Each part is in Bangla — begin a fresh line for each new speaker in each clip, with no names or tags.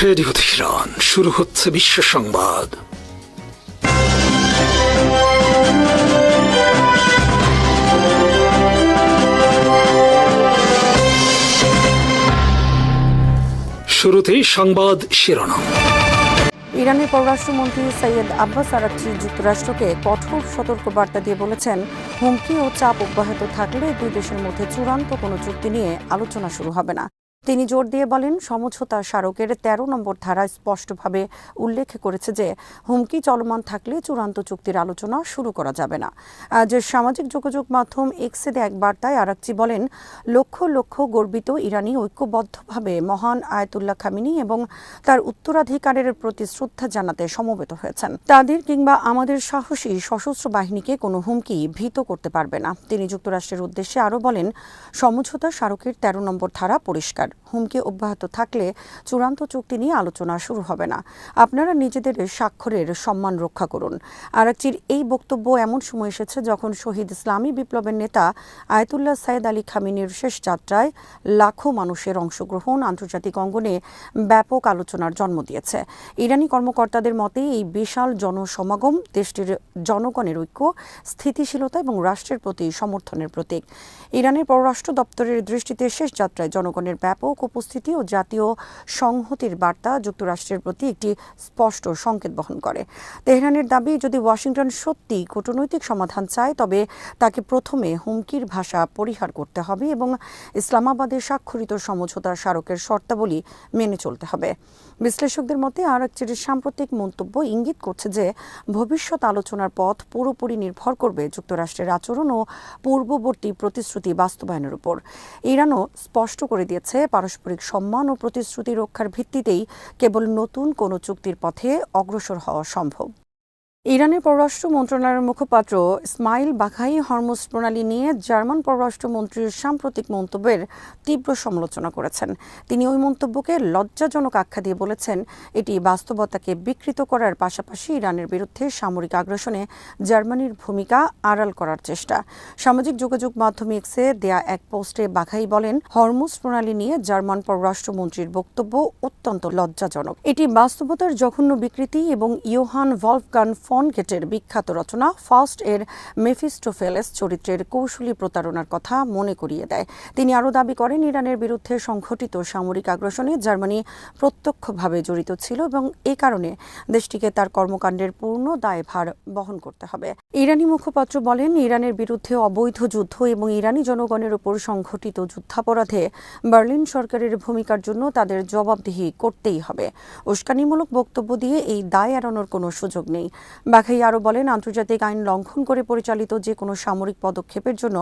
রেডিও তেহরান, শুরু হচ্ছে বিশ্ব সংবাদ। শুরুতেই সংবাদ শিরোনাম।
ইরানের পররাষ্ট্রমন্ত্রী সৈয়দ আব্বাস আরাকচি যুক্তরাষ্ট্রকে কঠোর সতর্কবার্তা দিয়ে বলেছেন, হুমকি ও চাপ অব্যাহত থাকলে দুই দেশের মধ্যে চূড়ান্ত কোনো চুক্তি নিয়ে আলোচনা শুরু হবে না। তিনি জোর দিয়ে বলেন, সমঝোতা স্মারকের ১৩ নম্বর ধারা স্পষ্টভাবে উল্লেখ করেছে যে হুমকি চলমান থাকলে চূড়ান্ত চুক্তির আলোচনা শুরু করা যাবে না। আজ সামাজিক যোগাযোগ মাধ্যম এক্সে এক বার্তায় আরাকচি বলেন, লক্ষ লক্ষ গর্বিত ইরানি ঐক্যবদ্ধভাবে মহান আয়াতুল্লাহ খামেনি এবং তার উত্তরাধিকারের প্রতি শ্রদ্ধা জানাতে সমবেত হয়েছেন। তাদের কিংবা আমাদের সাহসী সশস্ত্র বাহিনীকে কোনো হুমকি ভীত করতে পারবে না। তিনি যুক্তরাষ্ট্রের উদ্দেশ্যে আরও বলেন, সমঝোতা স্মারকের ১৩ নম্বর ধারা পরিষ্কার, হুমকি অব্যাহত থাকলে চূড়ান্ত চুক্তি নিয়ে আলোচনা শুরু হবে না। আপনারা নিজেদের স্বাক্ষরের সম্মান রক্ষা করুন। আরাকচির এই বক্তব্য এমন সময় এসেছে যখন শহীদ ইসলামী বিপ্লবের নেতা আয়াতুল্লাহ সাইয়েদ আলী খামেনির শেষ যাত্রায় লাখো মানুষের অংশগ্রহণ আন্তর্জাতিক অঙ্গনে ব্যাপক আলোচনার জন্ম দিয়েছে। ইরানি কর্মকর্তাদের মতে এই বিশাল জনসমাগম দেশটির জনগণের ঐক্য, স্থিতিশীলতা এবং রাষ্ট্রের প্রতি সমর্থনের প্রতীক। ইরানের পররাষ্ট্র দপ্তরের দৃষ্টিতে শেষ যাত্রায় জনগণের ব্যাপক উপস্থিতি ও জাতীয় সংহতির বার্তা যুক্তরাষ্ট্রের প্রতি একটি স্পষ্ট সংকেত বহন করে। তেহরানের দাবি, যদি ওয়াশিংটন সত্যি কূটনৈতিক সমাধান চায় তবে তাকে প্রথমে হুমকির ভাষা পরিহার করতে হবে এবং ইসলামাবাদে স্বাক্ষরিত সমঝোতা স্মারকের শর্তাবলী মেনে চলতে হবে। বিশ্লেষকদের মতে আরাকচির সাম্প্রতিক মন্তব্য ইঙ্গিত করছে যে ভবিষ্যৎ আলোচনার পথ পুরোপুরি নির্ভর করবে যুক্তরাষ্ট্রের আচরণ ও পূর্ববর্তী প্রতিশ্রুতি বাস্তবায়নের উপর। ইরানও স্পষ্ট করে দিয়েছে, পারস্পরিক সম্মান ও প্রতিশ্রুতি রক্ষার ভিত্তিতেই কেবল নতুন কোনো চুক্তির পথে অগ্রসর হওয়া সম্ভব। ইরানের পররাষ্ট্র মন্ত্রণালয়ের মুখপাত্র ইসমাইল বাঘাই হরমুজ প্রণালী নিয়ে জার্মান পররাষ্ট্রমন্ত্রীর সাম্প্রতিক মন্তব্যের তীব্র সমালোচনা করেছেন। তিনি ওই মন্তব্যকে লজ্জাজনক আখ্যা দিয়ে বলেছেন, এটি বাস্তবতাকে বিকৃত করার পাশাপাশি ইরানের বিরুদ্ধে সামরিক আগ্রাসনে জার্মানির ভূমিকা আড়াল করার চেষ্টা। সামাজিক যোগাযোগ মাধ্যম এক্সে দেয়া এক পোস্টে বাঘাই বলেন, হরমুজ প্রণালী নিয়ে জার্মান পররাষ্ট্রমন্ত্রীর বক্তব্য অত্যন্ত লজ্জাজনক। এটি বাস্তবতার জঘন্য বিকৃতি এবং ইয়োহান ভলফগান ফন গেটের বিখ্যাত রচনা ফাউস্ট এর মেফিস্টোফেলেস চরিত্রের কৌশলী প্রতারণার কথা মনে করিয়ে দেয়। তিনি আরও দাবি করেন, ইরানের বিরুদ্ধে সংঘটিত সামরিক আগ্রাসনে জার্মানি প্রত্যক্ষভাবে জড়িত ছিল এবং এ কারণে দেশটিকে তার কর্মকাণ্ডের পূর্ণ দায়ভার বহন করতে হবে। ইরানি মুখপাত্র বলেন, ইরানের বিরুদ্ধে অবৈধ যুদ্ধ এবং ইরানি জনগণের উপর সংঘটিত যুদ্ধাপরাধে বার্লিন সরকারের ভূমিকার জন্য তাদের জবাবদিহি করতেই হবে। উস্কানিমূলক বক্তব্য দিয়ে এই দায় এড়ানোর কোনো সুযোগ নেই। বাঘাই আরও বলেন, আন্তর্জাতিক আইন লঙ্ঘন করে পরিচালিত যে কোনো সামরিক পদক্ষেপের জন্য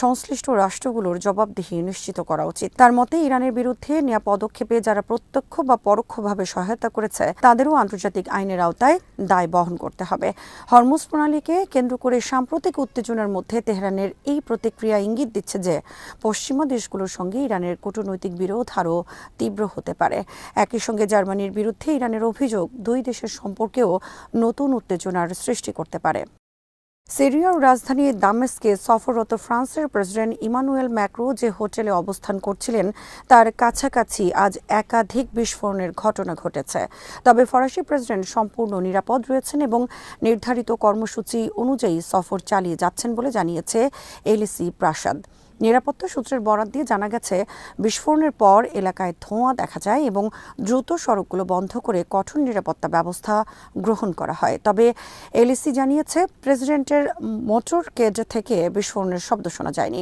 সংশ্লিষ্ট রাষ্ট্রগুলোর জবাবদিহি নিশ্চিত করা উচিত। তার মতে, ইরানের বিরুদ্ধে নেওয়া পদক্ষেপে যারা প্রত্যক্ষ বা পরোক্ষভাবে সহায়তা করেছে তাদেরও আন্তর্জাতিক আইনের আওতায় দায় বহন করতে হবে। হরমুজ প্রণালীকে কেন্দ্র করে সাম্প্রতিক উত্তেজনার মধ্যে তেহরানের এই প্রতিক্রিয়া ইঙ্গিত দিচ্ছে যে পশ্চিমা দেশগুলোর সঙ্গে ইরানের কূটনৈতিক বিরোধ আরও তীব্র হতে পারে। একই সঙ্গে জার্মানির বিরুদ্ধে ইরানের অভিযোগ দুই দেশের সম্পর্কেও নতুন উত্তেজনার সৃষ্টি করতে পারে। সিরিয়ার রাজধানী দামেস্কে সফররত ফ্রান্সের প্রেসিডেন্ট ইমানুয়েল ম্যাক্রো যে হোটেলে অবস্থান করছিলেন তার কাছাকাছি আজ একাধিক বিস্ফোরণের ঘটনা ঘটেছে। তবে ফরাসি প্রেসিডেন্ট সম্পূর্ণ নিরাপদ রয়েছেন এবং নির্ধারিত কর্মসূচি অনুযায়ী সফর চালিয়ে যাচ্ছেন বলে জানিয়েছে এলিসি প্রাসাদ। নিরাপত্তা সূত্রের বরাত দিয়ে জানা গেছে, বিস্ফোরণের পর এলাকায় ধোঁয়া দেখা যায় এবং দ্রুত সড়কগুলো বন্ধ করে কঠোর নিরাপত্তা ব্যবস্থা গ্রহণ করা হয়। তবে এলিসি জানিয়েছে, প্রেসিডেন্টের মোটরকেড থেকে বিস্ফোরণের শব্দ শোনা যায়নি।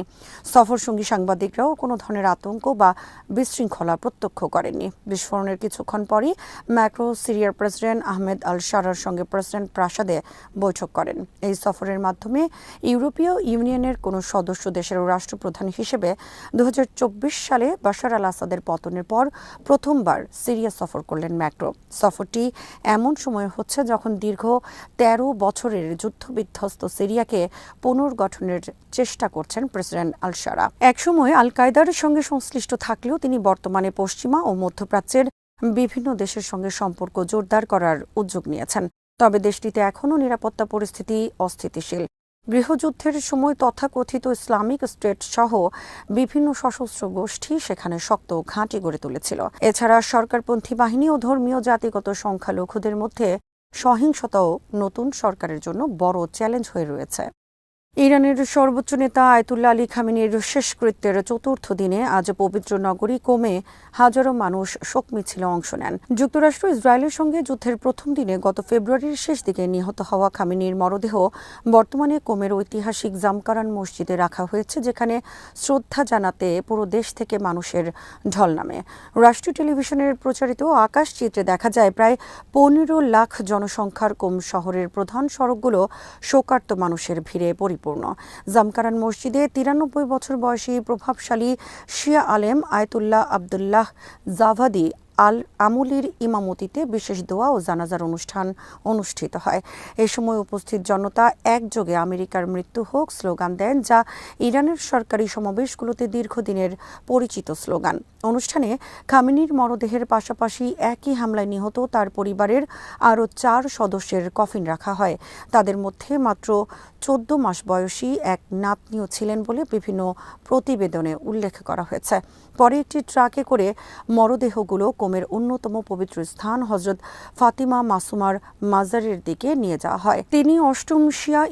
সফরসঙ্গী সাংবাদিকরাও কোনো ধরনের আতঙ্ক বা বিশৃঙ্খলা প্রত্যক্ষ করেননি। বিস্ফোরণের কিছুক্ষণ পরই ম্যাক্রো সিরিয়ার প্রেসিডেন্ট আহমেদ আল শারার সঙ্গে প্রেসিডেন্ট প্রাসাদে বৈঠক করেন। এই সফরের মাধ্যমে ইউরোপীয় ইউনিয়নের কোনো সদস্য দেশের রাষ্ট্রপ্রধান হিসেবে ২০২৪ সালে বাশার আল আসাদের পতনের পর প্রথমবার সিরিয়া সফর করলেন ম্যাক্রো। সফরটি এমন সময় হচ্ছে যখন দীর্ঘ ১৩ বছরের যুদ্ধবিধ্বস্ত সিরিয়াকে পুনর্গঠনের চেষ্টা করছেন প্রেসিডেন্ট আল শারা। একসময় আল কায়দার সঙ্গে সংশ্লিষ্ট থাকলেও তিনি বর্তমানে পশ্চিমা ও মধ্যপ্রাচ্যের বিভিন্ন দেশের সঙ্গে সম্পর্ক জোরদার করার উদ্যোগ নিয়েছেন। তবে দেশটিতে এখনও নিরাপত্তা পরিস্থিতি অস্থিতিশীল। গৃহযুদ্ধের সময় তথাকথিত ইসলামিক স্টেট সহ বিভিন্ন সশস্ত্র গোষ্ঠী সেখানে শক্ত ঘাঁটি গড়ে তুলেছিল। এছাড়া সরকারপন্থী বাহিনী ও ধর্মীয় জাতিগত সংখ্যালঘুদের মধ্যে সহিংসতাও নতুন সরকারের জন্য বড় চ্যালেঞ্জ হয়ে রয়েছে। ইরানের সর্বোচ্চ নেতা আয়াতুল্লাহ আলী খামেনির শেষকৃত্যের চতুর্থ দিনে আজ পবিত্র নগরী কোমে হাজারো মানুষ শোক মিছিলে অংশ নেন। যুক্তরাষ্ট্র ইসরায়েলের সঙ্গে যুদ্ধের প্রথম দিনে গত ফেব্রুয়ারির শেষ দিকে নিহত হওয়া খামেনির মরদেহ বর্তমানে কোমের ঐতিহাসিক জামকারান মসজিদে রাখা হয়েছে, যেখানে শ্রদ্ধা জানাতে পুরো দেশ থেকে মানুষের ঢল নামে। রাষ্ট্রীয় টেলিভিশনের প্রচারিত আকাশচিত্রে দেখা যায় প্রায় 15 লাখ জনসংখ্যার কোম শহরের প্রধান সড়কগুলো শোকার্ত মানুষের ভিড়ে পরিপূর্ণ। জামকারান মসজিদে 93 বছর বয়সী প্রভাবশালী শিয়া আলেম আয়াতুল্লাহ আবদুল্লাহ জাভাদি আল আমুলির ইমামতিতে বিশেষ দোয়া ও জানাজার অনুষ্ঠান অনুষ্ঠিত হয়। এ সময় উপস্থিত জনতা একযোগে আমেরিকার মৃত্যু হোক স্লোগান দেন, যা ইরানের সরকারি সমাবেশগুলোতে দীর্ঘদিনের পরিচিত স্লোগান। অনুষ্ঠানে খামেনির মরদেহের পাশাপাশি একই হামলায় নিহত তার পরিবারের আরও 4 সদস্যের কফিন রাখা হয়। তাদের মধ্যে মাত্র 14 মাস বয়সী এক নাতনিও ছিলেন বলে বিভিন্ন প্রতিবেদনে উল্লেখ করা হয়েছে। পরে একটি ট্রাকে করে মরদেহগুলো কোমের অন্যতম পবিত্র স্থান হজরত ফাতিমা মাসুমার মাজারের দিকে নিয়ে যাওয়া হয়। তিনি অষ্টম শিয়া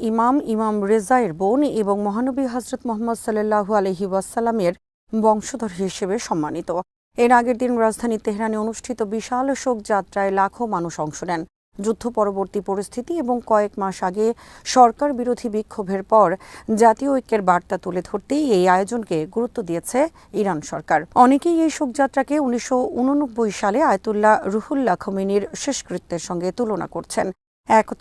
ইমাম রেজায়ের বোন এবং মহানবী হজরত মোহাম্মদ সাল্লাল্লাহু আলাইহি ওয়াসাল্লামের বংশধর হিসেবে সম্মানিত। এর আগের দিন রাজধানী তেহরানে অনুষ্ঠিত বিশাল শোকযাত্রায় লাখো মানুষ অংশ নেন। যুদ্ধ পরবর্তী পরিস্থিতি এবং কয়েক মাস আগে সরকার বিরোধী বিক্ষোভের পর জাতীয় ঐক্যের বার্তা তুলে ধরতেই এই আয়োজনকে গুরুত্ব দিয়েছে ইরান সরকার। অনেকেই এই শোকযাত্রাকে 1989 সালে আয়াতুল্লাহ রুহুল্লাহ খোমেনির শেষকৃত্যের সঙ্গে তুলনা করছেন।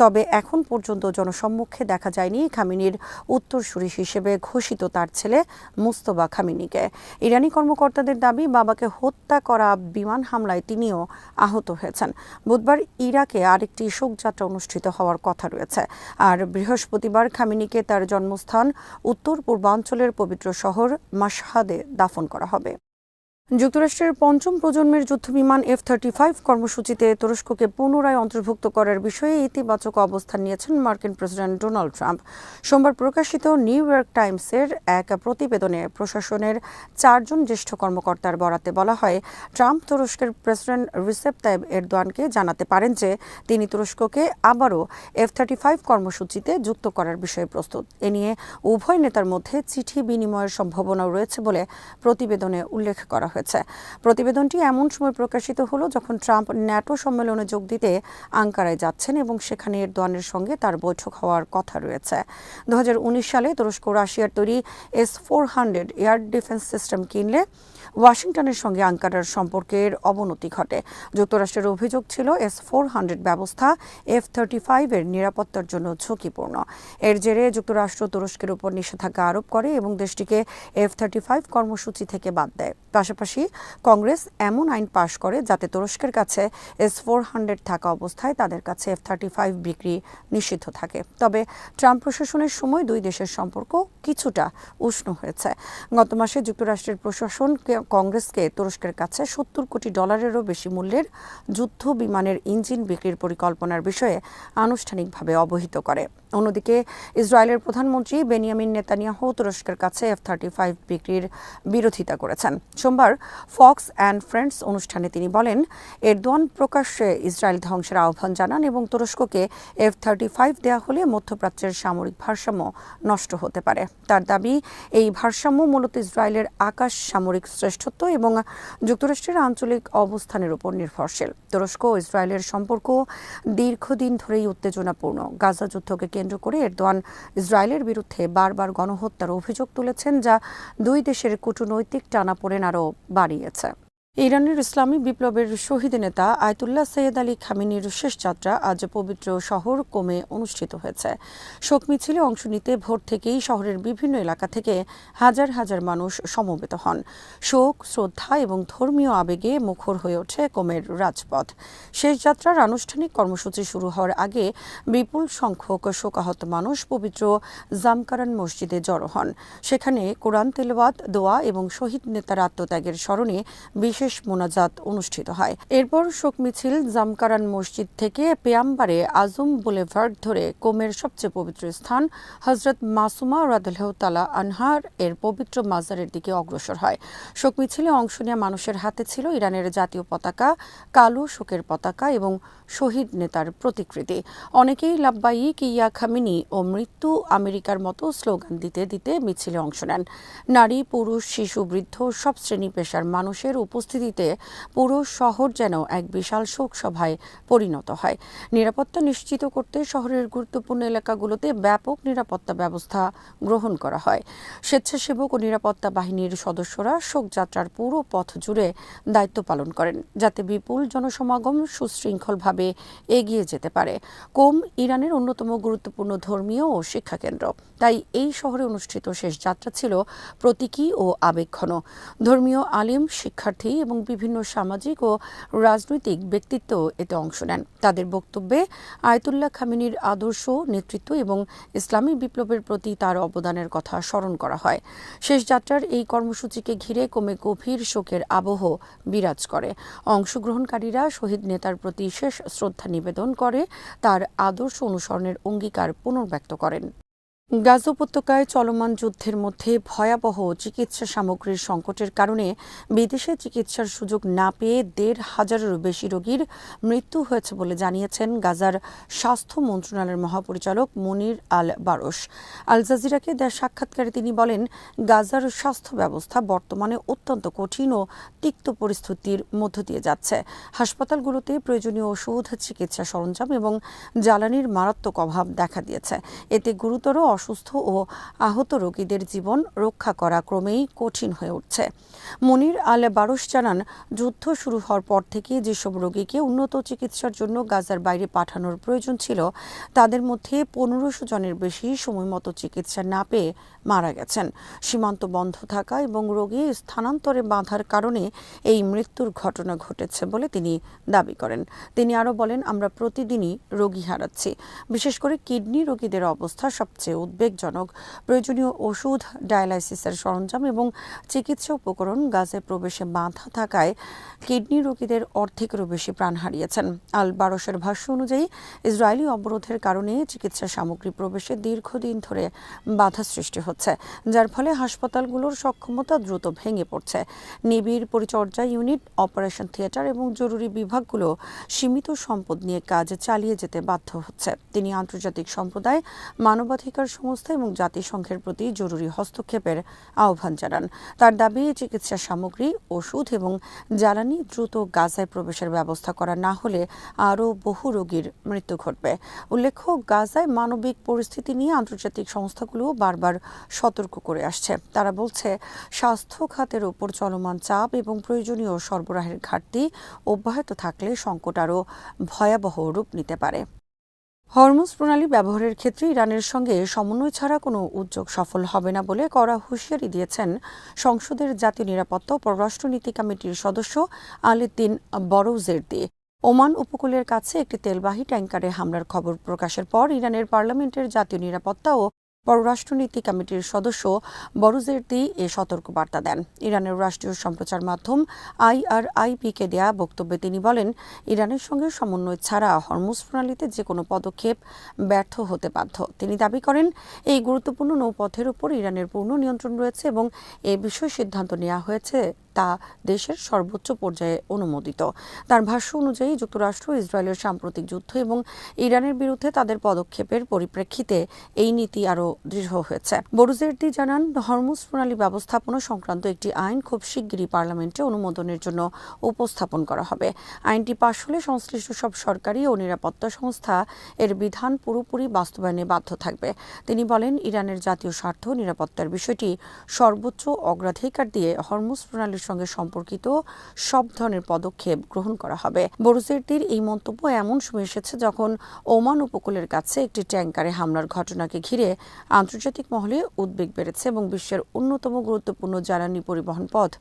তবে এখন পর্যন্ত জনসম্মুখে দেখা যায়নি খামেনির উত্তরসূরি হিসেবে ঘোষিত তার ছেলে মুস্তফা খামেনিকে। ইরানি কর্মকর্তাদের দাবি, বাবাকে হত্যা করা বিমান হামলায় তিনিও আহত হয়েছেন। বুধবার ইরাকে আরেকটি শোকযাত্রা অনুষ্ঠিত হওয়ার কথা রয়েছে। আর বৃহস্পতিবার খামেনিকে তার জন্মস্থান উত্তর পূর্বাঞ্চলের পবিত্র শহর মাশহাদে দাফন করা হবে। যুক্তরাষ্ট্রের পঞ্চম প্রজন্মের যুদ্ধবিমান F-35 কর্মসূচিতে তুরস্ককে পুনরায় অন্তর্ভুক্ত করার বিষয়ে ইতিবাচক অবস্থান নিয়েছেন মার্কিন প্রেসিডেন্ট ডোনাল্ড ট্রাম্প। সোমবার প্রকাশিত নিউ ইয়র্ক টাইমসের এক প্রতিবেদনে প্রশাসনের 4 জন জ্যেষ্ঠ কর্মকর্তার বরাতে বলা হয়, ট্রাম্প তুরস্কের প্রেসিডেন্ট রিসেপ তাইব এরদোয়ানকে জানাতে পারেন যে তিনি তুরস্ককে আবারও F-35 কর্মসূচিতে যুক্ত করার বিষয়ে প্রস্তুত। এ নিয়ে উভয় নেতার মধ্যে চিঠি বিনিময়ের সম্ভাবনাও রয়েছে বলে প্রতিবেদনে উল্লেখ করা হয়েছে। প্রতিবেদনটি এমন সময় প্রকাশিত হলো যখন ট্রাম্প ন্যাটো সম্মেলনে যোগ দিতে আঙ্কারায় যাচ্ছেন এবং সেখানে এরদোয়ানের সঙ্গে তার বৈঠক হওয়ার কথা রয়েছে। 2019 সালে তুরস্ক রাশিয়ার তৈরি S-400 এয়ার ডিফেন্স সিস্টেম কিনলে ওয়াশিংটনের সঙ্গে আঙ্কারার সম্পর্কের অবনতি ঘটে। যুক্তরাষ্ট্রের অভিযোগ ছিল S-400 ব্যবস্থা F-35 এর নিরাপত্তার জন্য ঝুঁকিপূর্ণ। এর জেরে যুক্তরাষ্ট্র তুরস্কের উপর নিষেধাজ্ঞা আরোপ করে এবং দেশটিকে F-35 কর্মসূচি থেকে বাদ দেয়। পাশাপাশি কংগ্রেস এমন আইন পাশ করে যাতে তুরস্কের কাছে S-400 থাকা অবস্থায় তাদের কাছে F-35 বিক্রি নিষিদ্ধ থাকে। তবে ট্রাম্প প্রশাসনের সময় দুই দেশের সম্পর্ক কিছুটা উষ্ণ হয়েছে। গত মাসে যুক্তরাষ্ট্রের প্রশাসন কংগ্রেসকে তুরস্কের কাছে $70 কোটি বেশি মূল্যের যুদ্ধ বিমানের ইঞ্জিন বিক্রির পরিকল্পনার বিষয়ে আনুষ্ঠানিকভাবে অবহিত করে। অন্যদিকে ইসরায়েলের প্রধানমন্ত্রী বেনিয়ামিন নেতানিয়াহু তুরস্কের কাছে F-35 বিক্রির বিরোধিতা করেছেন। সোমবার ফক্স অ্যান্ড ফ্রেন্ডস অনুষ্ঠানে তিনি বলেন, এরদোয়ান প্রকাশ্যে ইসরায়েল ধ্বংসের আহ্বান জানান এবং তুরস্ককে F-35 দেয়া হলে মধ্যপ্রাচ্যের সামরিক ভারসাম্য নষ্ট হতে পারে। তার দাবি, এই ভারসাম্য মূলত ইসরায়েলের আকাশ সামরিক শ্রেষ্ঠত্ব এবং যুক্তরাষ্ট্রের আঞ্চলিক অবস্থানের উপর নির্ভরশীল। তুরস্ক ও ইসরায়েলের সম্পর্ক দীর্ঘদিন ধরেই উত্তেজনাপূর্ণ। গাজা যুদ্ধকে কেন্দ্র করে এরদোয়ান ইসরায়েলের বিরুদ্ধে বারবার গণহত্যার অভিযোগ তুলেছেন, যা দুই দেশের কূটনৈতিক টানাপোড়েন আরও বাড়িয়েছে। ইরানের ইসলামী বিপ্লবের শহীদ নেতা আয়াতুল্লাহ সৈয়দ আলী খামেনির শেষ যাত্রা আজ পবিত্র শহর কোমে অনুষ্ঠিত হয়েছে। শোক মিছিলে অংশ নিতে ভোর থেকেই শহরের বিভিন্ন এলাকা থেকে হাজার হাজার মানুষ সমবেত হন। শোক, শ্রদ্ধা এবং ধর্মীয় আবেগে মুখর হয়ে ওঠে কোমের রাজপথ। শেষ যাত্রার আনুষ্ঠানিক কর্মসূচি শুরু হওয়ার আগে বিপুল সংখ্যক শোকাহত মানুষ পবিত্র জামকারান মসজিদে জড়ো হন। সেখানে কোরআন তেলাওয়াত, দোয়া এবং শহীদ নেতার আত্মত্যাগের স্মরণে বিশেষ শেষ মোনাজাত অনুষ্ঠিত হয়। এরপর শোক মিছিল জামকারান মসজিদ থেকে পেয়াম্বারে আজম বুলেভার্ড ধরে কোমের সবচেয়ে পবিত্র স্থান হজরত মাসুমা রাদিয়াল্লাহু তাআলা আনহার এর পবিত্র মাজারের দিকে অগ্রসর হয়। শোক মিছিলে অংশ নেওয়া মানুষের হাতে ছিল ইরানের জাতীয় পতাকা, কালো শোকের পতাকা এবং শহীদ নেতার প্রতিকৃতি। অনেকেই লাব্বাইক ইয়া খামেনি ও মৃত্যু আমেরিকার মতো স্লোগান দিতে দিতে মিছিলে অংশ নেন। নারী, পুরুষ, শিশু, বৃদ্ধ সব শ্রেণী পেশার মানুষের উপস্থিতিতে পুরো শহর যেন এক বিশাল শোক সভায় পরিণত হয়। নিরাপত্তা নিশ্চিত করতে শহরের গুরুত্বপূর্ণ এলাকাগুলোতে ব্যাপক নিরাপত্তা ব্যবস্থা গ্রহণ করা হয়। স্বেচ্ছাসেবক ও নিরাপত্তা বাহিনীর সদস্যরা শোকযাত্রার পুরো পথ জুড়ে দায়িত্ব পালন করেন, যাতে বিপুল জনসমাগম সুশৃঙ্খলভাবে এগিয়ে যেতে পারে। কোম ইরানের অন্যতম গুরুত্বপূর্ণ ধর্মীয় ও শিক্ষা কেন্দ্র, তাই এই শহরে অনুষ্ঠিত শেষ যাত্রা ছিল প্রতীকী ও আবেগঘন। ধর্মীয় আলিম, শিক্ষার্থী এবং বিভিন্ন সামাজিক ও রাজনৈতিক ব্যক্তিত্ব এতে অংশ নেন। তাদের বক্তব্যে আয়াতুল্লাহ খামেনির আদর্শ, নেতৃত্ব এবং ইসলামী বিপ্লবের প্রতি তার অবদানের কথা স্মরণ করা হয়। শেষ যাত্রার এই কর্মসূচিকে ঘিরে কোমে গভীর শোকের আবহ বিরাজ করে। অংশগ্রহণকারীরা শহীদ নেতার প্রতি শেষ শ্রদ্ধা নিবেদন করে তার আদর্শ অনুসরণের অঙ্গীকার পুনর্ব্যক্ত করেন। গাজা উপত্যকায় চলমান যুদ্ধের মধ্যে ভয়াবহ চিকিৎসা সামগ্রীর সংকটের কারণে বিদেশে চিকিৎসার সুযোগ না পেয়ে ১৫০০-এরও বেশি রোগীর মৃত্যু হয়েছে বলে জানিয়েছেন গাজার স্বাস্থ্য মন্ত্রণালয়ের মহাপরিচালক মুনির আল বারোশ। আল জাজিরাকে দেওয়া সাক্ষাৎকারে তিনি বলেন, গাজার স্বাস্থ্য ব্যবস্থা বর্তমানে অত্যন্ত কঠিন ও তিক্ত পরিস্থিতির মধ্য দিয়ে যাচ্ছে। হাসপাতালগুলোতে প্রয়োজনীয় ওষুধ, চিকিৎসা সরঞ্জাম এবং জ্বালানির মারাত্মক অভাব দেখা দিয়েছে। এতে গুরুতর অসুস্থ ও আহত রোগীদের জীবন রক্ষা করা ক্রমেই কঠিন হয়ে উঠছে। মুনির আল বারোশ জানান, যুদ্ধ শুরু হওয়ার পর থেকে যেসব রোগীকে উন্নত চিকিৎসার জন্য গাজার বাইরে পাঠানোর প্রয়োজন ছিল, তাদের মধ্যে ১৫০০ জনের বেশি সময়মতো চিকিৎসা না পেয়ে মারা গেছেন। সীমান্ত বন্ধ থাকা এবং রোগী স্থানান্তরে বাধার কারণে এই মৃত্যুর ঘটনা ঘটেছে বলে তিনি দাবি করেন। তিনি আরও বলেন, আমরা প্রতিদিনই রোগী হারাচ্ছি। বিশেষ করে কিডনি রোগীদের অবস্থা সবচেয়ে উদ্বেগজনক। প্রয়োজনীয় ওষুধ, ডায়ালাইসিসের সরঞ্জাম এবং চিকিৎসা উপকরণ গাজায় প্রবেশে বাধা থাকায় কিডনি রোগীদের অর্ধেকেরও বেশি প্রাণ হারিয়েছেন। আল বারোশের ভাষ্য অনুযায়ী ইসরায়েলি অবরোধের কারণে চিকিৎসা সামগ্রী প্রবেশে দীর্ঘদিন ধরে বাধা সৃষ্টি হচ্ছে, যার ফলে হাসপাতালগুলোর সক্ষমতা দ্রুত ভেঙে পড়ছে। নিবিড় পরিচর্যা ইউনিট, অপারেশন থিয়েটার এবং জরুরি বিভাগগুলো সীমিত সম্পদ নিয়ে কাজ চালিয়ে যেতে বাধ্য হচ্ছে। তিনি আন্তর্জাতিক সম্প্রদায়, মানবাধিকার সংস্থা এবং জাতিসংঘের প্রতি জরুরি হস্তক্ষেপের আহ্বান জানান। তার দাবি, চিকিৎসা সামগ্রী, ওষুধ এবং জ্বালানি দ্রুত গাজায় প্রবেশের ব্যবস্থা করা না হলে আরও বহু রোগীর মৃত্যু ঘটবে। উল্লেখ্য, গাজায় মানবিক পরিস্থিতি নিয়ে আন্তর্জাতিক সংস্থাগুলো বারবার সতর্ক করে আসছে। তারা বলছে, স্বাস্থ্য খাতের ওপর চলমান চাপ এবং প্রয়োজনীয় সরবরাহের ঘাটতি অব্যাহত থাকলে সংকট আরও ভয়াবহ রূপ নিতে পারে। হরমুজ প্রণালী ব্যবহারের ক্ষেত্রে ইরানের সঙ্গে সমন্বয় ছাড়া কোনো উদ্যোগ সফল হবে না বলে কড়া হুঁশিয়ারি দিয়েছেন সংসদের জাতীয় নিরাপত্তা ও পররাষ্ট্রনীতি কমিটির সদস্য আলীদ্দিন বরৌজের্দি। ওমান উপকূলের কাছে একটি তেলবাহী ট্যাঙ্কারে হামলার খবর প্রকাশের পর ইরানের পার্লামেন্টের জাতীয় নিরাপত্তা ও পররাষ্ট্রনীতি কমিটির সদস্য বরুজের্দি এ সতর্কবার্তা দেন। ইরানের রাষ্ট্রীয় সম্প্রচার মাধ্যম IRIB-কে দেয়া বক্তব্যে তিনি বলেন, ইরানের সঙ্গে সমন্বয় ছাড়া হরমুজ প্রণালীতে যে কোনো পদক্ষেপ ব্যর্থ হতে বাধ্য। তিনি দাবি করেন, এই গুরুত্বপূর্ণ নৌপথের উপর ইরানের পূর্ণ নিয়ন্ত্রণ রয়েছে এবং এ বিষয়ে সিদ্ধান্ত নেওয়া হয়েছে তা দেশের সর্বোচ্চ পর্যায়ে অনুমোদিত। তার ভাষ্য অনুযায়ী যুক্তরাষ্ট্র ইসরায়েলের সাম্প্রতিক যুদ্ধ এবং ইরানের বিরুদ্ধে তাদের পদক্ষেপের পরিপ্রেক্ষিতে এই নীতি আরও দৃঢ় হয়েছে। বরুজের্দি জানান, হরমুজ প্রণালী ব্যবস্থাপনা সংক্রান্ত একটি আইন খুব শিগগিরই পার্লামেন্টে অনুমোদনের জন্য উপস্থাপন করা হবে। আইনটি পাশ হলে সংশ্লিষ্ট সব সরকারি ও নিরাপত্তা সংস্থা এর বিধান পুরোপুরি বাস্তবায়নে বাধ্য থাকবে। তিনি বলেন, ইরানের জাতীয় স্বার্থ নিরাপত্তার বিষয়টি সর্বোচ্চ অগ্রাধিকার দিয়ে হরমুজ প্রণালীর সঙ্গে সম্পর্কিত সব ধরনের পদক্ষেপ গ্রহণ করা হবে। বরুজের্দির এই মন্তব্য এমন সময় এসেছে যখন ওমান উপকূলের কাছে একটি ট্যাঙ্কারে হামলার ঘটনাকে ঘিরে আন্তর্জাতিক মহলে উদ্বেগ বেড়েছে এবং বিশ্বের অন্যতম গুরুত্বপূর্ণ জ্বালানি পরিবহন পথ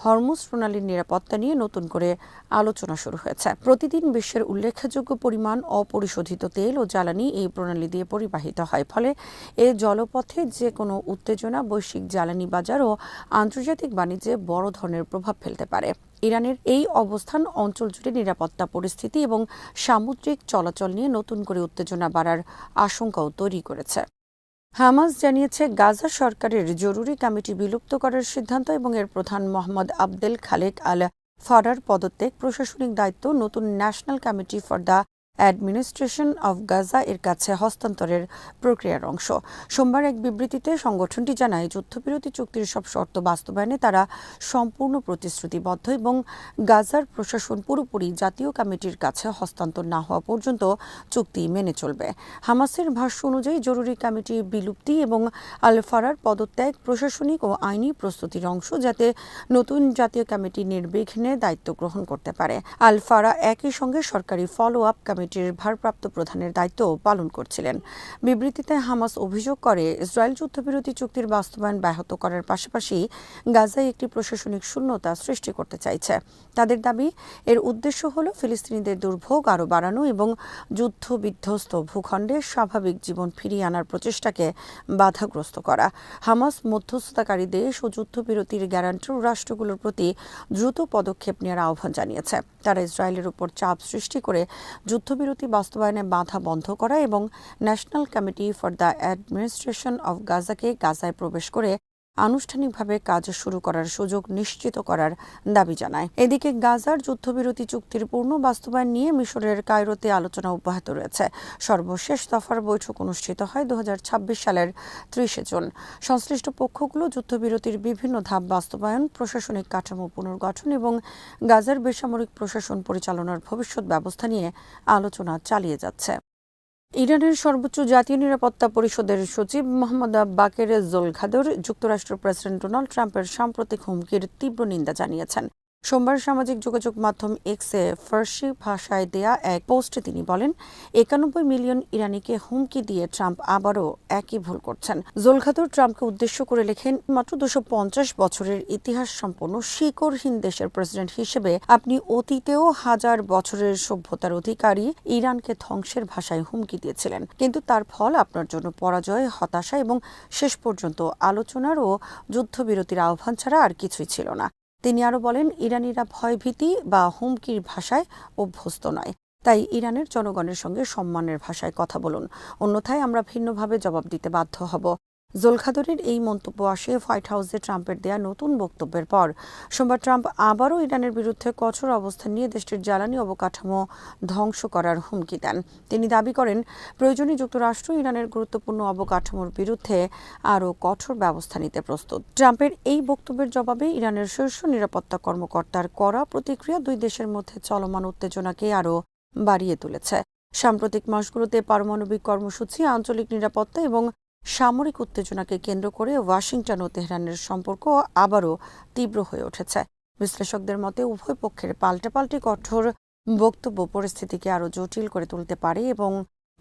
হরমুজ প্রণালীর নিরাপত্তা নিয়ে নতুন করে আলোচনা শুরু হয়েছে। প্রতিদিন বিশ্বের উল্লেখযোগ্য পরিমাণ অপরিশোধিত তেল ও জ্বালানি এই প্রণালী দিয়ে পরিবাহিত হয়। ফলে এ জলপথে যে কোনো উত্তেজনা বৈশ্বিক জ্বালানি বাজার ও আন্তর্জাতিক বাণিজ্যে বড় ধরনের ধরনের প্রভাব ফেলতে পারে। ইরানের এই অবস্থান অঞ্চল জুড়ে নিরাপত্তা পরিস্থিতি এবং সামুদ্রিক চলাচল নিয়ে নতুন করে উত্তেজনা বাড়ার আশঙ্কাও তৈরি করেছে। হামাস জানিয়েছে গাজা সরকারের জরুরি কমিটি বিলুপ্ত করার সিদ্ধান্ত এবং এর প্রধান মোহাম্মদ আবদেল খালেক আল ফারার পদত্যাগ প্রশাসনিক দায়িত্ব নতুন national committee for the administration of Gaza এর কাছে হস্তান্তরের প্রক্রিয়ার অংশ। সোমবার এক বিবৃতিতে সংগঠনটি জানায় যুদ্ধবিরতি চুক্তির সব শর্ত বাস্তবায়নে তারা সম্পূর্ণ প্রতিশ্রুতিবদ্ধ এবং গাজার প্রশাসন পুরোপুরি জাতীয় কমিটির কাছে হস্তান্তর না হওয়া পর্যন্ত চুক্তি মেনে চলবে। হামাসের ভাষ্য অনুযায়ী জরুরি কমিটি বিলুপ্তি এবং আল ফারার পদত্যাগ প্রশাসনিক ও আইনি প্রস্তুতির অংশ, যাতে নতুন জাতীয় কমিটি নির্বিঘ্নে দায়িত্ব গ্রহণ করতে পারে। আল ফারা একই সঙ্গে সরকারি ফলো আপ কমিটির ভারপ্রাপ্ত প্রধানের দায়িত্ব পালন করছিলেন। বিবৃতিতে হামাস অভিযোগ করে ইসরায়েল যুদ্ধবিরতি চুক্তির বাস্তবায়ন ব্যাহত করার পাশাপাশি গাজায় একটি প্রশাসনিক শূন্যতা সৃষ্টি করতে চাইছে। তাদের দাবি, এর উদ্দেশ্য হল ফিলিস্তিনিদের দুর্ভোগ আরও বাড়ানো এবং যুদ্ধ বিধ্বস্ত ভূখণ্ডে স্বাভাবিক জীবন ফিরিয়ে আনার প্রচেষ্টাকে বাধাগ্রস্ত করা। হামাস মধ্যস্থতাকারী দেশ ও যুদ্ধবিরতির গ্যারান্টার রাষ্ট্রগুলোর প্রতি দ্রুত পদক্ষেপ নেওয়ার আহ্বান জানিয়েছে। তারা ইসরায়েলের উপর চাপ সৃষ্টি করে যুদ্ধবিরতি বাস্তবায়নে বাধা বন্ধ করা এবং national committee for the administration of গাজাকে গাজায় প্রবেশ করে আনুষ্ঠানিকভাবে কাজ শুরু করার সুযোগ নিশ্চিত করার দাবি জানায়। এদিকে গাজার যুদ্ধবিরতি চুক্তির পূর্ণ বাস্তবায়ন নিয়ে মিশরের কায়রোতে আলোচনা অব্যাহত রয়েছে। সর্বশেষ দফার বৈঠক অনুষ্ঠিত হয় 2026 সালের 30 জুন। সংশ্লিষ্ট পক্ষগুলো যুদ্ধবিরতির বিভিন্ন ধাপ বাস্তবায়ন, প্রশাসনিক কাঠামো পুনর্গঠন এবং গাজার বেসামরিক প্রশাসন পরিচালনার ভবিষ্যৎ ব্যবস্থা নিয়ে আলোচনা চালিয়ে যাচ্ছে। ইরানের সর্বোচ্চ জাতীয় নিরাপত্তা পরিষদের সচিব মোহাম্মদ বাকের জোলখাদর যুক্তরাষ্ট্রের প্রেসিডেন্ট ডোনাল্ড ট্রাম্পের সাম্প্রতিক হুমকির তীব্র নিন্দা জানিয়েছেন। সোমবার সামাজিক যোগাযোগ মাধ্যম এক্সে ফার্সি ভাষায় দেয়া এক পোস্টে তিনি বলেন, 91 মিলিয়ন ইরানিকে হুমকি দিয়ে ট্রাম্প আবারও একই ভুল করছেন। জোলখাদর ট্রাম্পকে উদ্দেশ্য করে লেখেন, মাত্র 250 বছরের ইতিহাস সম্পন্ন শিকড়হীন দেশের প্রেসিডেন্ট হিসেবে আপনি অতীতেও হাজার বছরের সভ্যতার অধিকারী ইরানকে ধ্বংসের ভাষায় হুমকি দিয়েছিলেন, কিন্তু তার ফল আপনার জন্য পরাজয়, হতাশা এবং শেষ পর্যন্ত আলোচনার ও যুদ্ধবিরতির আহ্বান ছাড়া আর কিছুই ছিল না। তিনি আরও বলেন, ইরানিরা ভয়ভীতি বা হুমকির ভাষায় অভ্যস্ত নয়, তাই ইরানের জনগণের সঙ্গে সম্মানের ভাষায় কথা বলুন, অন্যথায় আমরা ভিন্নভাবে জবাব দিতে বাধ্য হব। জোলখাদরের এই মন্তব্য আসে হোয়াইট হাউসে ট্রাম্পের দেয়া নতুন বক্তব্যের পর। সোমবার ট্রাম্প আবারও ইরানের বিরুদ্ধে কঠোর অবস্থান নিয়ে দেশটির জ্বালানি অবকাঠামো ধ্বংস করার হুমকি দেন। তিনি দাবি করেন, প্রয়োজনে যুক্তরাষ্ট্র ইরানের গুরুত্বপূর্ণ অবকাঠামোর বিরুদ্ধে আরও কঠোর ব্যবস্থা নিতে প্রস্তুত। ট্রাম্পের এই বক্তব্যের জবাবে ইরানের শীর্ষ নিরাপত্তা কর্মকর্তার কড়া প্রতিক্রিয়া দুই দেশের মধ্যে চলমান উত্তেজনাকে আরও বাড়িয়ে তুলেছে। সাম্প্রতিক মাসগুলোতে পারমাণবিক কর্মসূচি, আঞ্চলিক নিরাপত্তা এবং সামরিক উত্তেজনাকে কেন্দ্র করে ওয়াশিংটন ও তেহরানের সম্পর্ক আবারও তীব্র হয়ে উঠেছে। বিশ্লেষকদের মতে উভয় পক্ষের পাল্টাপাল্টি কঠোর বক্তব্য পরিস্থিতিকে আরও জটিল করে তুলতে পারে এবং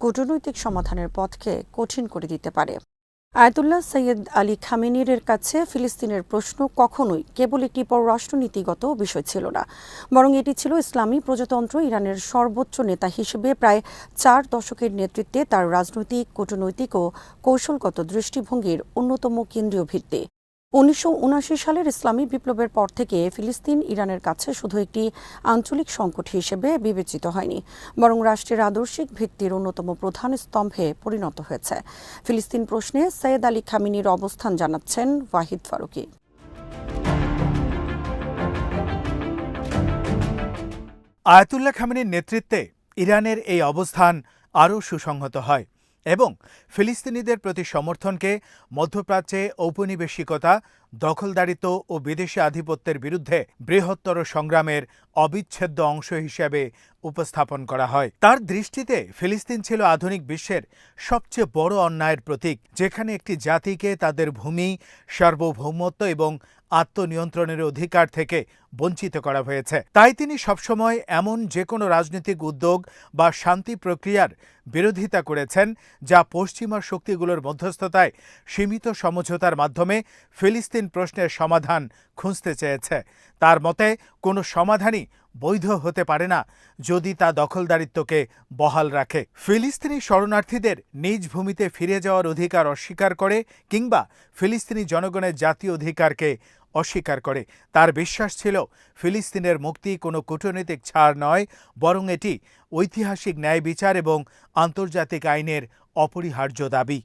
কূটনৈতিক সমাধানের পথকে কঠিন করে দিতে পারে। আয়াতুল্লাহ সৈয়দ আলী খামেনির কাছে ফিলিস্তিনের প্রশ্ন কখনোই কেবল একটি পররাষ্ট্রনীতিগত বিষয় ছিল না, বরং এটি ছিল ইসলামী প্রজাতন্ত্র ইরানের সর্বোচ্চ নেতা হিসেবে প্রায় 4 দশকের নেতৃত্বে তার রাজনৈতিক, কূটনৈতিক ও কৌশলগত দৃষ্টিভঙ্গির অন্যতম কেন্দ্রীয় ভিত্তি। 1979 সালের ইসলামী বিপ্লবের পর থেকে ফিলিস্তিন ইরানের কাছে শুধু একটি আঞ্চলিক সংকট হিসেবে বিবেচিত হয়নি, বরং রাষ্ট্রের আদর্শিক ভিত্তির অন্যতম প্রধান স্তম্ভে পরিণত হয়েছে। ফিলিস্তিন প্রশ্নে সৈয়দ আলী খামেনির অবস্থান জানাচ্ছেন ওয়াহিদ ফারুকী।
আয়াতুল্লাহ খামেনির নেতৃত্বে ইরানের এই অবস্থান আরও সুসংহত হয় এবং ফিলিস্তিনিদের প্রতি সমর্থনকে মধ্যপ্রাচ্যে ঔপনিবেশিকতা, দখলদারিত্ব ও বিদেশি আধিপত্যের বিরুদ্ধে বৃহত্তর সংগ্রামের অবিচ্ছেদ্য অংশ হিসেবে উপস্থাপন করা হয়। তার দৃষ্টিতে ফিলিস্তিন ছিল আধুনিক বিশ্বের সবচেয়ে বড় অন্যায়ের প্রতীক, যেখানে একটি জাতিকে তাদের ভূমি, সার্বভৌমত্ব এবং আত্মনিয়ন্ত্রণের অধিকার থেকে বঞ্চিত করা হয়েছে। তাই তিনি সবসময় এমন যে কোনো রাজনৈতিক উদ্যোগ বা শান্তি প্রক্রিয়ার বিরোধিতা করেছেন যা পশ্চিমা শক্তিগুলোর মধ্যস্থতায় সীমিত সমঝোতার মাধ্যমে ফিলিস্তিন প্রশ্নের সমাধান খুঁজতে চেয়েছে। তার মতে কোনো সমাধানই বৈধ হতে পারে না যদি তা দখলদারিত্বকে বহাল রাখে, ফিলিস্তিনি শরণার্থীদের নিজ ভূমিতে ফিরে যাওয়ার অধিকার অস্বীকার করে কিংবা ফিলিস্তিনি জনগণের জাতীয় অধিকারকে অস্বীকার করে। তার বিশ্বাস ছিল ফিলিস্তিনের মুক্তি কোনো কূটনৈতিক ছাড় নয়, বরং এটি ঐতিহাসিক ন্যায় বিচার এবং আন্তর্জাতিক আইনের অপরিহার্য দাবি।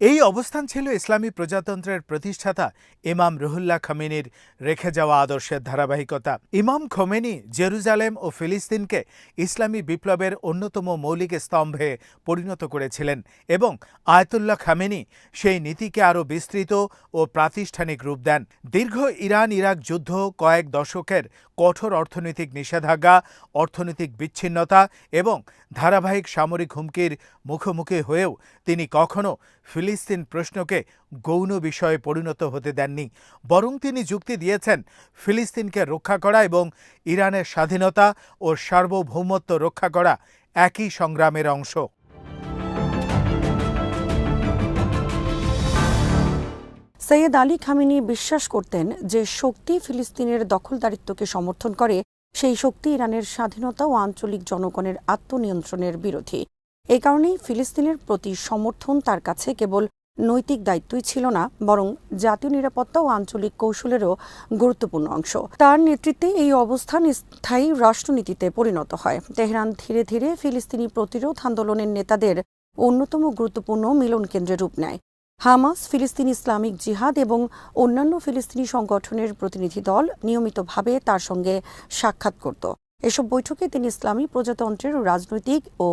এই অবস্থান ছিল ইসলামী প্রজাতন্ত্রের প্রতিষ্ঠাতা ইমাম রুহুল্লাহ খামেনির রেখে যাওয়া আদর্শের ধারাবাহিকতা। ইমাম খোমেনি জেরুজালেম ও ফিলিস্তিনকে ইসলামী বিপ্লবের অন্যতম মৌলিক স্তম্ভে পরিণত করেছিলেন এবং আয়াতুল্লাহ খামেনি সেই নীতিকে আরও বিস্তৃত ও প্রাতিষ্ঠানিক রূপ দেন। দীর্ঘ ইরান ইরাক যুদ্ধ, কয়েক দশকের কঠোর অর্থনৈতিক নিষেধাজ্ঞা, অর্থনৈতিক বিচ্ছিন্নতা এবং ধারাবাহিক সামরিক হুমকির মুখোমুখি হয়েও তিনি কখনো ফিলিস্তিন প্রশ্নকে গৌণ বিষয়ে পরিণত হতে দেননি, বরং তিনি যুক্তি দিয়েছেন ফিলিস্তিনকে রক্ষা করা এবং ইরানের স্বাধীনতা ও সার্বভৌমত্ব রক্ষা করা একই সংগ্রামের অংশ।
সৈয়দ আলী খামেনি বিশ্বাস করতেন যে শক্তি ফিলিস্তিনের দখলদারিত্বকে সমর্থন করে, সেই শক্তি ইরানের স্বাধীনতা ও আঞ্চলিক জনগণের আত্মনিয়ন্ত্রণের বিরোধী। এই কারণেই ফিলিস্তিনের প্রতি সমর্থন তার কাছে কেবল নৈতিক দায়িত্বই ছিল না, বরং জাতীয় নিরাপত্তা ও আঞ্চলিক কৌশলেরও গুরুত্বপূর্ণ অংশ। তার নেতৃত্বে এই অবস্থান স্থায়ী রাষ্ট্রনীতিতে পরিণত হয়। তেহরান ধীরে ধীরে ফিলিস্তিনি প্রতিরোধ আন্দোলনের নেতাদের অন্যতম গুরুত্বপূর্ণ মিলন কেন্দ্রে রূপ নেয়। হামাস, ফিলিস্তিনি ইসলামিক জিহাদ এবং অন্যান্য ফিলিস্তিনি সংগঠনের প্রতিনিধি দল নিয়মিতভাবে তার সঙ্গে সাক্ষাৎ করত। এসব বৈঠকে তিনি ইসলামী প্রজাতন্ত্রের রাজনৈতিক ও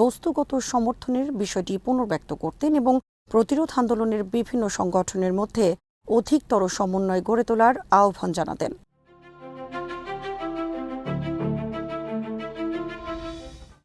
বস্তুগত সমর্থনের বিষয়টি পুনর্ব্যক্ত করতেন এবং প্রতিরোধ আন্দোলনের বিভিন্ন সংগঠনের মধ্যে অধিকতর সমন্বয় গড়ে তোলার আহ্বান জানাতেন।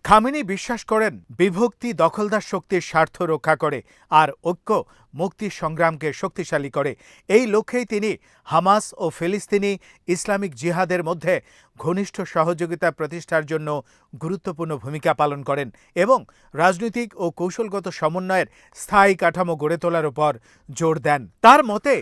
খামেনি বিশ্বাস করেন বিভক্তি দখলদার শক্তির স্বার্থ রক্ষা করে আর ঐক্য মুক্তির সংগ্রামকে শক্তিশালী করে। এই লক্ষ্যেই তিনি হামাস ও ফিলিস্তিনি ইসলামিক জিহাদের মধ্যে ঘনিষ্ঠ সহযোগিতা প্রতিষ্ঠার জন্য গুরুত্বপূর্ণ ভূমিকা পালন করেন এবং রাজনৈতিক ও কৌশলগত সমন্বয়ের স্থায়ী কাঠামো গড়ে তোলার উপর জোর দেন। তার মতে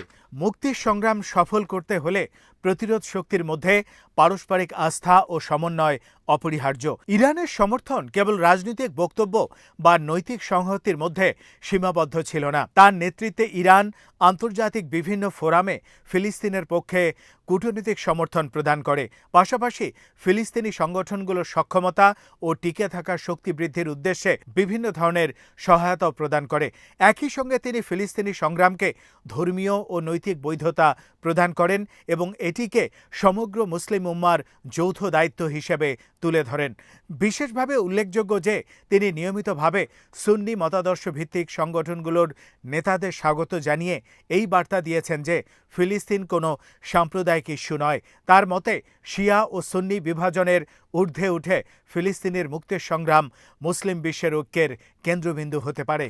মুক্তির সংগ্রাম সফল করতে হলে প্রতিরোধ শক্তির মধ্যে পারস্পরিক আস্থা ও সমন্বয় অপরিহার্য। ইরানের সমর্থন কেবল রাজনৈতিক বক্তব্য বা নৈতিক সংহতির মধ্যে সীমাবদ্ধ ছিল না। তার নেতৃত্বে ইরান আন্তর্জাতিক বিভিন্ন ফোরামে ফিলিস্তিনের পক্ষে কূটনৈতিক সমর্থন প্রদান করে, পাশাপাশি ফিলিস্তিনি সংগঠনগুলোর সক্ষমতা ও টিকে থাকার শক্তি বৃদ্ধির উদ্দেশ্যে বিভিন্ন ধরনের সহায়তা প্রদান করে। একই সঙ্গে তিনি ফিলিস্তিনি সংগ্রামকে ধর্মীয় ও নৈতিক বৈধতা প্রদান করেন এবং এটিকে সমগ্র মুসলিম উম্মার যৌথ দায়িত্ব হিসেবে তুলে ধরেন। বিশেষভাবে উল্লেখযোগ্য যে তিনি নিয়মিতভাবে সুন্নি মতাদর্শ ভিত্তিক সংগঠনগুলোর নেতাদের স্বাগত জানিয়ে এই বার্তা দিয়েছেন যে ফিলিস্তিন কোনো সাম্প্রদায়িক ইস্যু নয়। তার মতে শিয়া ও সুন্নি বিভাজনের ঊর্ধ্বে উঠে ফিলিস্তিনের মুক্তির সংগ্রাম মুসলিম বিশ্বের ঐক্যের কেন্দ্রবিন্দু হতে পারে।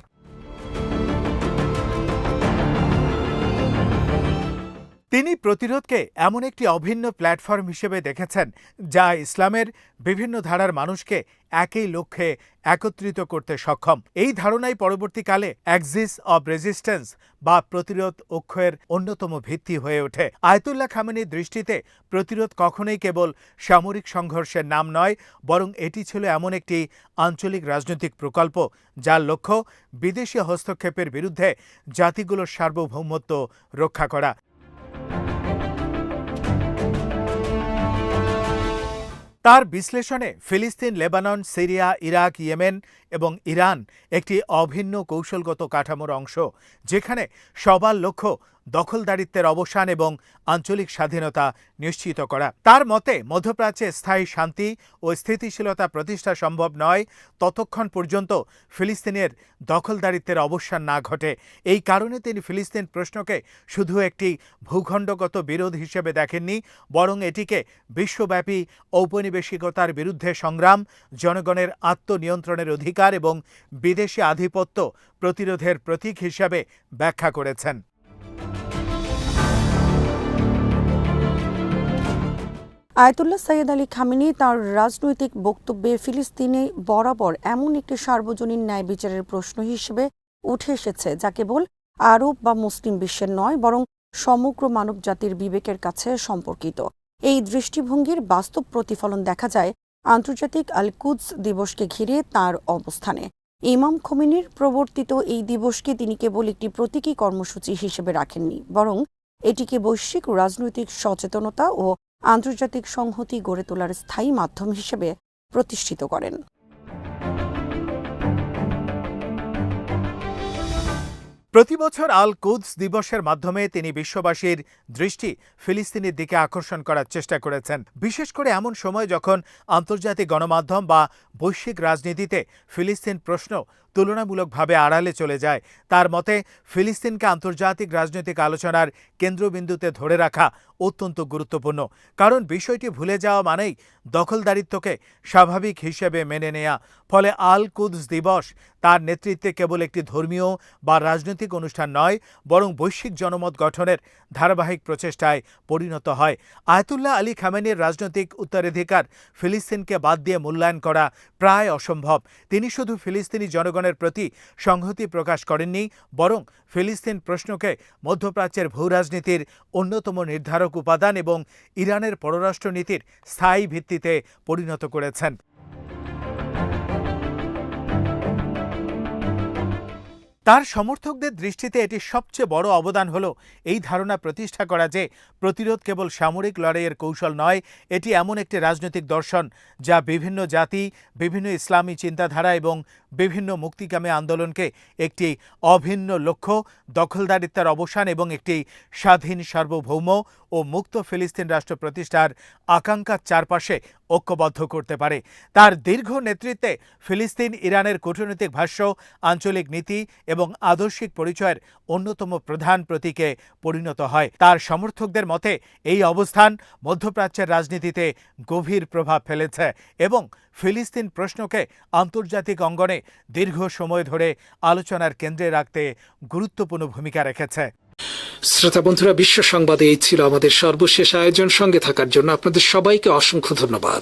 তিনি প্রতিরোধকে এমন একটি অভিন্ন প্ল্যাটফর্ম হিসেবে দেখেছেন যা ইসলামের বিভিন্ন ধারার মানুষকে একই লক্ষ্যে একত্রিত করতে সক্ষম। এই ধারণাই পরবর্তীকালে অ্যাক্সিস অব রেজিস্ট্যান্স বা প্রতিরোধ অক্ষের অন্যতম ভিত্তি হয়ে ওঠে। আয়াতুল্লাহ খামেনির দৃষ্টিতে প্রতিরোধ কখনোই কেবল সামরিক সংঘর্ষের নাম নয়, বরং এটি ছিল এমন একটি আঞ্চলিক রাজনৈতিক প্রকল্প যার লক্ষ্য বিদেশি হস্তক্ষেপের বিরুদ্ধে জাতিগুলোর সার্বভৌমত্ব রক্ষা করা। তার বিশ্লেষণে ফিলিস্তিন, লেবানন, সিরিয়া, ইরাক, ইয়েমেন এবং ইরান একটি অভিন্ন কৌশলগত কাঠামোর অংশ, যেখানে সবার লক্ষ্য দখলদারিত্বের অবসান এবং আঞ্চলিক স্বাধীনতা নিশ্চিত করা। তার মতে মধ্যপ্রাচ্যে স্থায়ী শান্তি ও স্থিতিশীলতা প্রতিষ্ঠা সম্ভব নয় ততক্ষণ পর্যন্ত ফিলিস্তিনের দখলদারিত্বের অবসান না ঘটে। এই কারণে তিনি ফিলিস্তিন প্রশ্নকে শুধু একটি ভূখণ্ডগত বিরোধ হিসেবে দেখেননি, বরং এটিকে বিশ্বব্যাপী ঔপনিবেশিকতার বিরুদ্ধে সংগ্রাম, জনগণের আত্মনিয়ন্ত্রণের অধিকার এবং বিদেশি আধিপত্য প্রতিরোধের প্রতীক হিসাবে ব্যাখ্যা করেছেন।
আয়াতুল্লাহ সৈয়দ আলী খামেনি তাঁর রাজনৈতিক বক্তব্যে ফিলিস্তিনে বরাবর এমন একটি সার্বজনীন ন্যায় বিচারের প্রশ্ন হিসেবে উঠে এসেছে যা কেবল আরব বা মুসলিম বিশ্বের নয়, বরং সমগ্র মানবজাতির বিবেকের কাছে সম্পর্কিত। এই দৃষ্টিভঙ্গির বাস্তব প্রতিফলন দেখা যায় আন্তর্জাতিক আল কুদস দিবসকে ঘিরে তাঁর অবস্থানে। ইমাম খোমেনির প্রবর্তিত এই দিবসকে তিনি কেবল একটি প্রতীকী কর্মসূচি হিসেবে রাখেননি, বরং এটিকে বৈশ্বিক রাজনৈতিক সচেতনতা ও আন্তর্জাতিক সংহতি গড়ে তোলার স্থায়ী মাধ্যম হিসেবে প্রতিষ্ঠিত করেন।
প্রতি বছর আল কুদস দিবসের মাধ্যমে তিনি বিশ্ববাসীর দৃষ্টি ফিলিস্তিনের দিকে আকর্ষণ করার চেষ্টা করেছেন, বিশেষ করে এমন সময় যখন আন্তর্জাতিক গণমাধ্যম বা বৈশ্বিক রাজনীতিতে ফিলিস্তিন প্রশ্ন তুলনামূলকভাবে আড়ালে চলে যায়। তার মতে ফিলিস্তিনকে আন্তর্জাতিক রাজনৈতিক আলোচনার কেন্দ্রবিন্দুতে ধরে রাখা অত্যন্ত গুরুত্বপূর্ণ, কারণ বিষয়টি ভুলে যাওয়া মানেই দখলদারিত্বকে স্বাভাবিক হিসেবে মেনে নেয়া। ফলে আল কুদস দিবস তার নেতৃত্বে কেবল একটি ধর্মীয় বা রাজনৈতিক অনুষ্ঠান নয়, বরং বৈশ্বিক জনমত গঠনের ধারাবাহিক প্রচেষ্টায় পরিণত হয়। আয়াতুল্লাহ আলী খামেনির রাজনৈতিক উত্তরাধিকার ফিলিস্তিনকে বাদ দিয়ে মূল্যায়ন করা প্রায় অসম্ভব। তিনি শুধু ফিলিস্তিনি জনগণের প্রতি সংহতি প্রকাশ করেননি, বরং ফিলিস্তিন প্রশ্নকে মধ্যপ্রাচ্যের ভূরাজনীতির অন্যতম নির্ধারক উপাদান এবং ইরানের পররাষ্ট্রনীতির স্থায়ী ভিত্তিতে পরিণত করেছেন। তার সমর্থকদের দৃষ্টিতে এটি সবচেয়ে বড় অবদান হল এই ধারণা প্রতিষ্ঠা করা যে প্রতিরোধ কেবল সামরিক লড়াইয়ের কৌশল নয়, এটি এমন একটি রাজনৈতিক দর্শন যা বিভিন্ন জাতি, বিভিন্ন ইসলামী চিন্তাধারা এবং বিভিন্ন মুক্তিকামী আন্দোলনকে একটি অভিন্ন লক্ষ্য, দখলদারিত্বের অবসান এবং একটি স্বাধীন, সার্বভৌম ও মুক্ত ফিলিস্তিন রাষ্ট্র প্রতিষ্ঠার আকাঙ্ক্ষার চারপাশে ঐক্যবদ্ধ করতে পারে। তার দীর্ঘ নেতৃত্বে ফিলিস্তিন ইরানের কূটনৈতিক ভাষ্য, আঞ্চলিক নীতি এবং আদর্শিক পরিচয়ের অন্যতম প্রধান প্রতীকে পরিণত হয়। তার সমর্থকদের মতে এই অবস্থান মধ্যপ্রাচ্যের রাজনীতিতে গভীর প্রভাব ফেলেছে এবং ফিলিস্তিন প্রশ্নকে আন্তর্জাতিক অঙ্গনে দীর্ঘ সময় ধরে আলোচনার কেন্দ্রে রাখতে গুরুত্বপূর্ণ ভূমিকা রেখেছে।
শ্রোতা বন্ধুরা, বিশ্ব সংবাদে এই ছিল আমাদের সর্বশেষ আয়োজন। সঙ্গে থাকার জন্য আপনাদের সবাইকে অসংখ্য ধন্যবাদ।